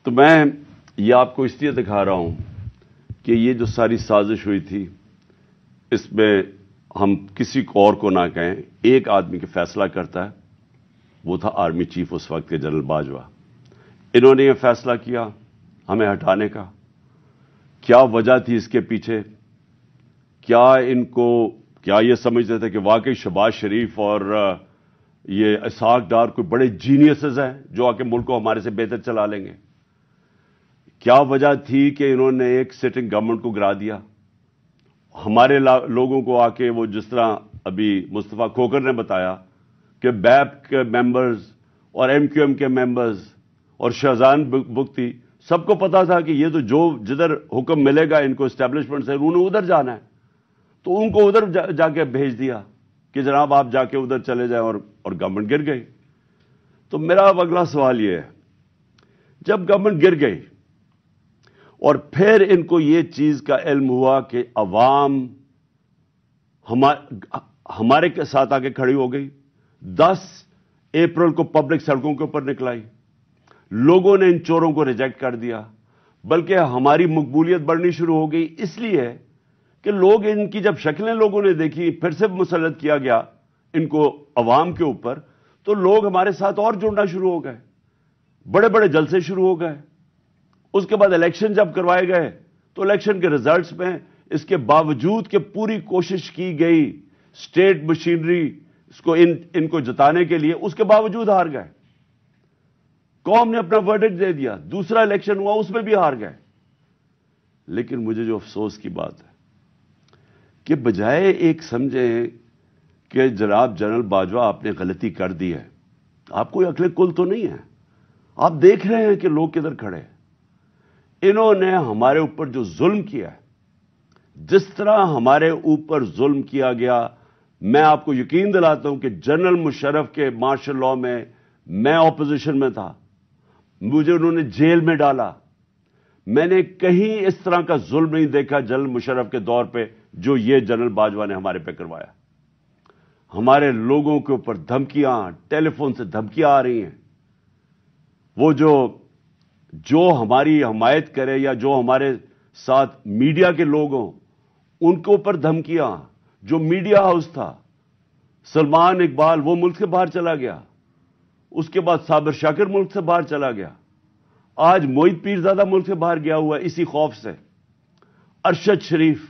تو میں یہ آپ کو اس لیے دکھا رہا ہوں کہ یہ جو ساری سازش ہوئی تھی اس میں ہم کسی کو اور کو نہ کہیں، ایک آدمی کے فیصلہ کرتا ہے، وہ تھا آرمی چیف اس وقت کے جنرل باجوہ۔ انہوں نے یہ فیصلہ کیا ہمیں ہٹانے کا۔ کیا وجہ تھی اس کے پیچھے؟ کیا یہ سمجھتے تھے کہ واقعی شہباز شریف اور یہ اسحاق ڈار کوئی بڑے جینیسز ہیں جو آ کے ملک کو ہمارے سے بہتر چلا لیں گے؟ کیا وجہ تھی کہ انہوں نے ایک سٹنگ گورنمنٹ کو گرا دیا؟ ہمارے لوگوں کو آ کے وہ جس طرح ابھی مصطفیٰ کھوکھر نے بتایا کہ بیپ کے ممبرز اور ایم کیو ایم کے ممبرز اور شہزان بگٹی سب کو پتا تھا کہ یہ تو جدھر حکم ملے گا ان کو اسٹیبلشمنٹ سے، انہوں نے ادھر جانا ہے، تو ان کو ادھر جا کے بھیج دیا کہ جناب آپ جا کے ادھر چلے جائیں، اور گورنمنٹ گر گئی۔ تو میرا اب اگلا سوال یہ ہے، جب گورنمنٹ گر گئی اور پھر ان کو یہ چیز کا علم ہوا کہ عوام ہمارے کے ساتھ آ کے کھڑی ہو گئی، 10 اپریل کو پبلک سڑکوں کے اوپر نکلائی، لوگوں نے ان چوروں کو ریجیکٹ کر دیا، بلکہ ہماری مقبولیت بڑھنی شروع ہو گئی اس لیے کہ لوگ ان کی جب شکلیں لوگوں نے دیکھی، پھر سے مسلط کیا گیا ان کو عوام کے اوپر، تو لوگ ہمارے ساتھ اور جڑنا شروع ہو گئے، بڑے بڑے جلسے شروع ہو گئے۔ اس کے بعد الیکشن جب کروائے گئے تو الیکشن کے ریزلٹس میں اس کے باوجود کہ پوری کوشش کی گئی اسٹیٹ مشینری اس کو ان کو جتانے کے لیے، اس کے باوجود ہار گئے۔ قوم نے اپنا ورڈکٹ دے دیا، دوسرا الیکشن ہوا اس میں بھی ہار گئے۔ لیکن مجھے جو افسوس کی بات ہے کہ بجائے ایک سمجھیں کہ جناب جنرل باجوہ آپ نے غلطی کر دی ہے، آپ کوئی عقل کل تو نہیں ہے، آپ دیکھ رہے ہیں کہ لوگ کدھر کھڑے ہیں۔ انہوں نے ہمارے اوپر جو ظلم کیا ہے، جس طرح ہمارے اوپر ظلم کیا گیا، میں آپ کو یقین دلاتا ہوں کہ جنرل مشرف کے مارشل لاء میں اپوزیشن میں تھا، مجھے انہوں نے جیل میں ڈالا، میں نے کہیں اس طرح کا ظلم نہیں دیکھا جنرل مشرف کے دور پہ جو یہ جنرل باجوہ نے ہمارے پہ کروایا۔ ہمارے لوگوں کے اوپر دھمکیاں، ٹیلی فون سے دھمکیاں آ رہی ہیں، وہ جو ہماری حمایت کرے یا جو ہمارے ساتھ میڈیا کے لوگ ہوں ان کے اوپر دھمکیاں، جو میڈیا ہاؤس تھا، سلمان اقبال وہ ملک سے باہر چلا گیا، اس کے بعد صابر شاکر ملک سے باہر چلا گیا، آج موعید پیرزادہ ملک سے باہر گیا ہوا ہے اسی خوف سے، ارشد شریف،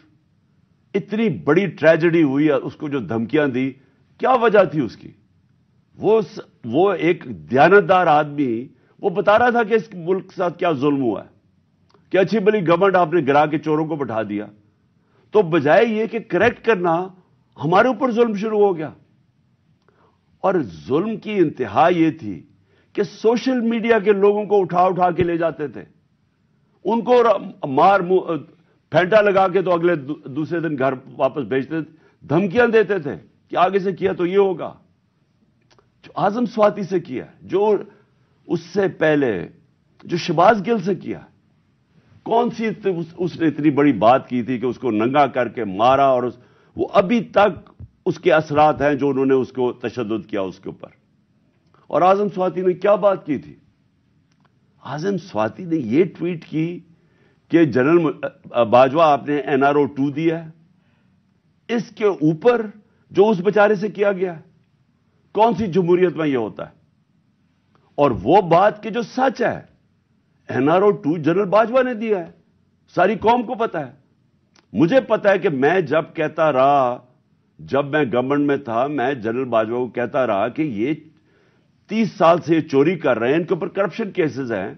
اتنی بڑی ٹریجڈی ہوئی ہے، اس کو جو دھمکیاں دی، کیا وجہ تھی اس کی؟ وہ ایک دیانتدار آدمی وہ بتا رہا تھا کہ اس ملک کے ساتھ کیا ظلم ہوا ہے، کہ اچھی بلی گورنمنٹ آپ نے گرا کے چوروں کو بٹھا دیا، تو بجائے یہ کہ کریکٹ کرنا ہمارے اوپر ظلم شروع ہو گیا۔ اور ظلم کی انتہا یہ تھی کہ سوشل میڈیا کے لوگوں کو اٹھا کے لے جاتے تھے، ان کو پھینٹا لگا کے تو اگلے دوسرے دن گھر واپس بھیجتے تھے، دھمکیاں دیتے تھے کہ آگے سے کیا تو یہ ہوگا۔ جو اعظم سواتی سے کیا، جو اس سے پہلے جو شہباز گل سے کیا، کون سی اس نے اتنی بڑی بات کی تھی کہ اس کو ننگا کر کے مارا، اور وہ ابھی تک اس کے اثرات ہیں جو انہوں نے اس کو تشدد کیا اس کے اوپر۔ اور اعظم سواتی نے کیا بات کی تھی؟ اعظم سواتی نے یہ ٹویٹ کی کہ جنرل باجوہ آپ نے NRO 2 دیا ہے، اس کے اوپر جو اس بیچارے سے کیا گیا ہے، کون سی جمہوریت میں یہ ہوتا ہے؟ اور وہ بات کہ جو سچ ہے، NRO 2 جنرل باجوہ نے دیا ہے، ساری قوم کو پتا ہے، مجھے پتا ہے کہ میں جب کہتا رہا، جب میں گورنمنٹ میں تھا، میں جنرل باجوہ کو کہتا رہا کہ یہ 30 سال سے یہ چوری کر رہے ہیں، ان کے اوپر کرپشن کیسز ہیں،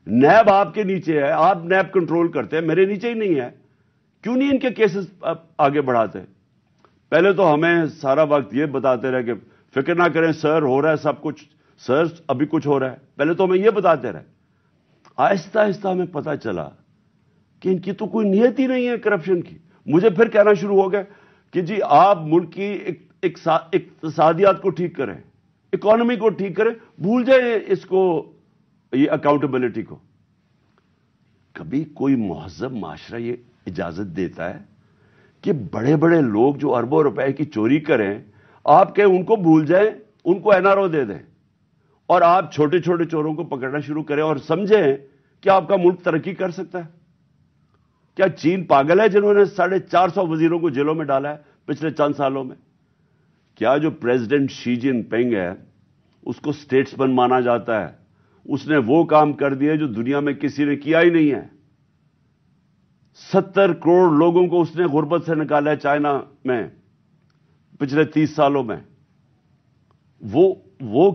نیب آپ کے نیچے ہے، آپ نیب کنٹرول کرتے ہیں، میرے نیچے ہی نہیں ہے، کیوں نہیں ان کے کیسز آگے بڑھاتے؟ پہلے تو ہمیں سارا وقت یہ بتاتے رہے کہ فکر نہ کریں سر، ہو رہا ہے سب کچھ، سر ابھی کچھ ہو رہا ہے، پہلے تو ہمیں یہ بتاتے رہے۔ آہستہ آہستہ ہمیں پتا چلا کہ ان کی تو کوئی نیت ہی نہیں ہے کرپشن کی۔ مجھے پھر کہنا شروع ہو گئے کہ جی آپ ملک کی اقتصادیات کو ٹھیک کریں، اکانومی کو ٹھیک کریں، بھول جائیں اس کو، یہ اکاؤنٹیبلٹی کو۔ کبھی کوئی مہذب معاشرہ یہ اجازت دیتا ہے کہ بڑے بڑے لوگ جو اربوں روپے کی چوری کریں، آپ کہیں ان کو بھول جائیں، ان کو NRO دے دیں، اور آپ چھوٹے چھوٹے چوروں کو پکڑنا شروع کریں اور سمجھیں کیا آپ کا ملک ترقی کر سکتا ہے؟ کیا چین پاگل ہے جنہوں نے 450 وزیروں کو جیلوں میں ڈالا ہے پچھلے چند سالوں میں؟ کیا جو پریزیڈنٹ شی جن پنگ ہے اس کو اسٹیٹسمین مانا جاتا ہے؟ اس نے وہ کام کر دیا جو دنیا میں کسی نے کیا ہی نہیں ہے. 70 کروڑ لوگوں کو اس نے غربت سے نکالا ہے چائنا میں پچھلے 30 سالوں میں. وہ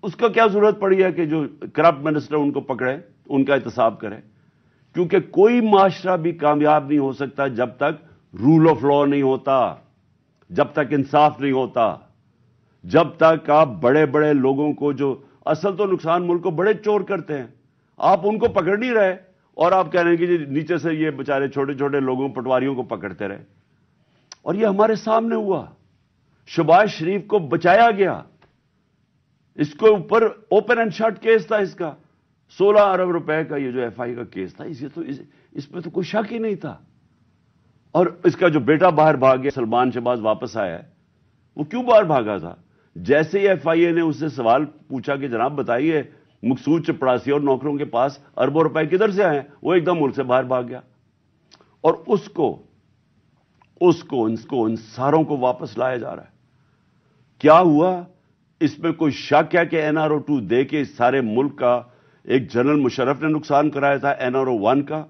اس کا کیا ضرورت پڑی ہے کہ جو کرپٹ منسٹر ان کو پکڑے, ان کا احتساب کرے؟ کیونکہ کوئی معاشرہ بھی کامیاب نہیں ہو سکتا جب تک رول آف لا نہیں ہوتا, جب تک انصاف نہیں ہوتا, جب تک آپ بڑے بڑے لوگوں کو, جو اصل تو نقصان ملک کو بڑے چور کرتے ہیں, آپ ان کو پکڑ نہیں رہے اور آپ کہہ رہے ہیں کہ جی نیچے سے یہ بیچارے چھوٹے چھوٹے لوگوں, پٹواریوں کو پکڑتے رہے. اور یہ ہمارے سامنے ہوا. شہباز شریف کو بچایا گیا, اس کو اوپر اوپن اینڈ شٹ کیس تھا, اس کا 16 ارب روپے کا یہ جو ایف آئی کا کیس تھا, اس میں تو کوئی شک ہی نہیں تھا. اور اس کا جو بیٹا باہر بھاگ گیا, سلمان شہباز واپس آیا ہے, وہ کیوں باہر بھاگا تھا؟ جیسے ہی ایف آئی اے نے اس سے سوال پوچھا کہ جناب بتائیے مقصود چپڑاسی اور نوکروں کے پاس اربوں روپے کدھر سے آئے ہیں, وہ ایک دم ملک سے باہر بھاگ گیا. اور اس کو ان ساروں کو واپس لایا جا رہا ہے. کیا ہوا؟ اس میں کوئی شک ہے کہ این آر او 2 دے کے اس سارے ملک کا ایک جنرل مشرف نے نقصان کرایا تھا, این آر او 1 کا.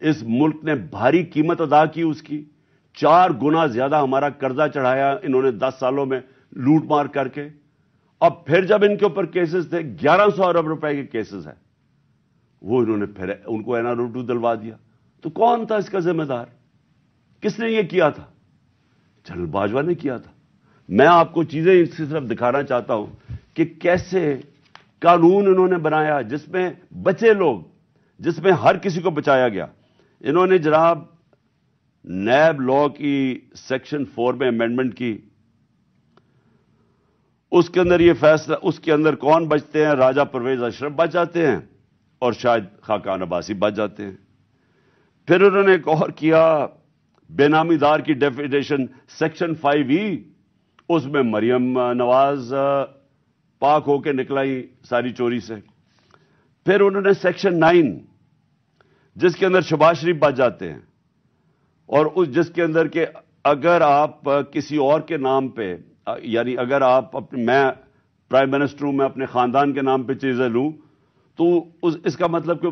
اس ملک نے بھاری قیمت ادا کی اس کی, 4 گنا زیادہ ہمارا قرضہ چڑھایا انہوں نے 10 سالوں میں لوٹ مار کر کے. اب پھر جب ان کے اوپر کیسز تھے, 1100 ارب روپے کے کیسز ہیں, وہ انہوں نے پھر ان کو این آر او 2 دلوا دیا. تو کون تھا اس کا ذمہ دار؟ کس نے یہ کیا تھا؟ جنرل باجوہ نے کیا تھا. میں آپ کو چیزیں اس کی طرف دکھانا چاہتا ہوں کہ کیسے قانون انہوں نے بنایا جس میں بچے لوگ, جس میں ہر کسی کو بچایا گیا. انہوں نے جناب نیب لا کی سیکشن 4 میں امینڈمنٹ کی, اس کے اندر یہ فیصلہ, اس کے اندر کون بچتے ہیں؟ راجہ پرویز اشرف بچ جاتے ہیں اور شاید خاقان عباسی بچ جاتے ہیں. پھر انہوں نے ایک اور کیا, بے نامی دار کی ڈیفینیشن سیکشن 5E, اس میں مریم نواز پاک ہو کے نکلائی ساری چوری سے. پھر انہوں نے سیکشن 9 جس کے اندر شہباز شریف بچ جاتے ہیں, اور اس جس کے اندر کہ اگر آپ کسی اور کے نام پہ, یعنی اگر آپ میں پرائم منسٹر ہوں, میں اپنے خاندان کے نام پہ چیزیں لوں تو اس کا مطلب کہ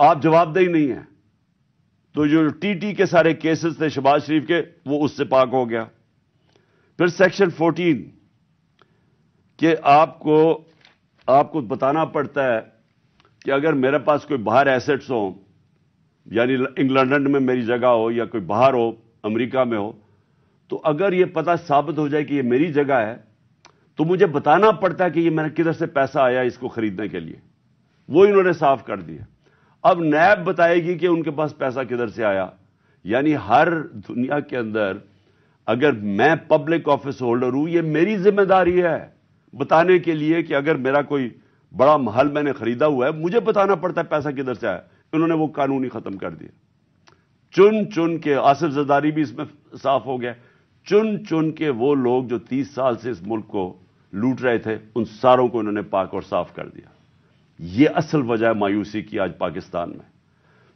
آپ جواب دہی نہیں ہیں. تو جو ٹی ٹی کے سارے کیسز تھے شہباز شریف کے, وہ اس سے پاک ہو گیا. پھر سیکشن 14 کہ آپ کو بتانا پڑتا ہے کہ اگر میرے پاس کوئی باہر ایسٹس ہوں, یعنی انگلینڈ میں میری جگہ ہو یا کوئی باہر ہو, امریکہ میں ہو, تو اگر یہ پتہ ثابت ہو جائے کہ یہ میری جگہ ہے تو مجھے بتانا پڑتا ہے کہ یہ میرا کدھر سے پیسہ آیا اس کو خریدنے کے لیے. وہ انہوں نے صاف کر دیا. اب نیب بتائے گی کہ ان کے پاس پیسہ کدھر سے آیا. یعنی ہر دنیا کے اندر اگر میں پبلک آفس ہولڈر ہوں, یہ میری ذمہ داری ہے بتانے کے لیے کہ اگر میرا کوئی بڑا محل میں نے خریدا ہوا ہے, مجھے بتانا پڑتا ہے پیسہ کدھر سے آیا. انہوں نے وہ قانون ہی ختم کر دیا. چن کے آصف زرداری بھی اس میں صاف ہو گیا. چن کے وہ لوگ جو 30 سال سے اس ملک کو لوٹ رہے تھے, ان ساروں کو انہوں نے پاک اور صاف کر دیا. یہ اصل وجہ ہے مایوسی کی آج پاکستان میں.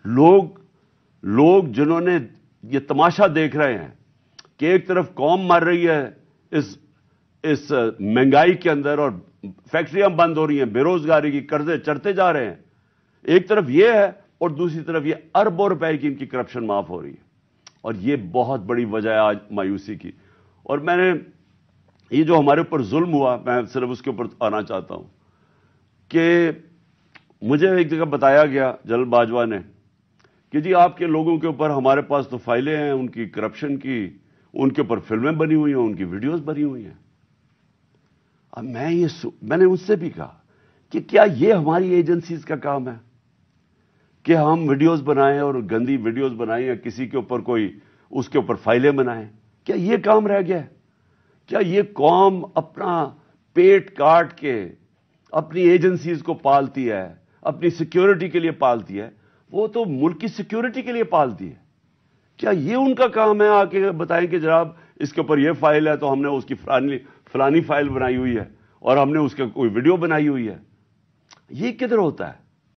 لوگ جنہوں نے یہ تماشا دیکھ رہے ہیں کہ ایک طرف قوم مر رہی ہے اس مہنگائی کے اندر اور فیکٹریاں بند ہو رہی ہیں, بے روزگاری کی قرضے چڑھتے جا رہے ہیں, ایک طرف یہ ہے, اور دوسری طرف یہ اربوں روپے کی ان کی کرپشن معاف ہو رہی ہے. اور یہ بہت بڑی وجہ ہے آج مایوسی کی. اور میں نے یہ جو ہمارے اوپر ظلم ہوا, میں صرف اس کے اوپر آنا چاہتا ہوں کہ مجھے ایک جگہ بتایا گیا جنرل باجوہ نے کہ جی آپ کے لوگوں کے اوپر ہمارے پاس تو فائلیں ہیں ان کی کرپشن کی, ان کے اوپر فلمیں بنی ہوئی ہیں, ان کی ویڈیوز بنی ہوئی ہیں. اب میں نے اس سے بھی کہا کہ کیا یہ ہماری ایجنسیز کا کام ہے کہ ہم ویڈیوز بنائیں اور گندی ویڈیوز بنائیں یا کسی کے اوپر کوئی اس کے اوپر فائلیں بنائیں؟ کیا یہ کام رہ گیا ہے؟ کیا یہ قوم اپنا پیٹ کاٹ کے اپنی ایجنسیز کو پالتی ہے, اپنی سیکیورٹی کے لیے پالتی ہے؟ وہ تو ملک کی سیکیورٹی کے لیے پالتی ہے. کیا یہ ان کا کام ہے آ کے بتائیں کہ جناب اس کے اوپر یہ فائل ہے تو ہم نے اس کی فلانی فائل بنائی ہوئی ہے اور ہم نے اس کے کوئی ویڈیو بنائی ہوئی ہے؟ یہ کدھر ہوتا ہے؟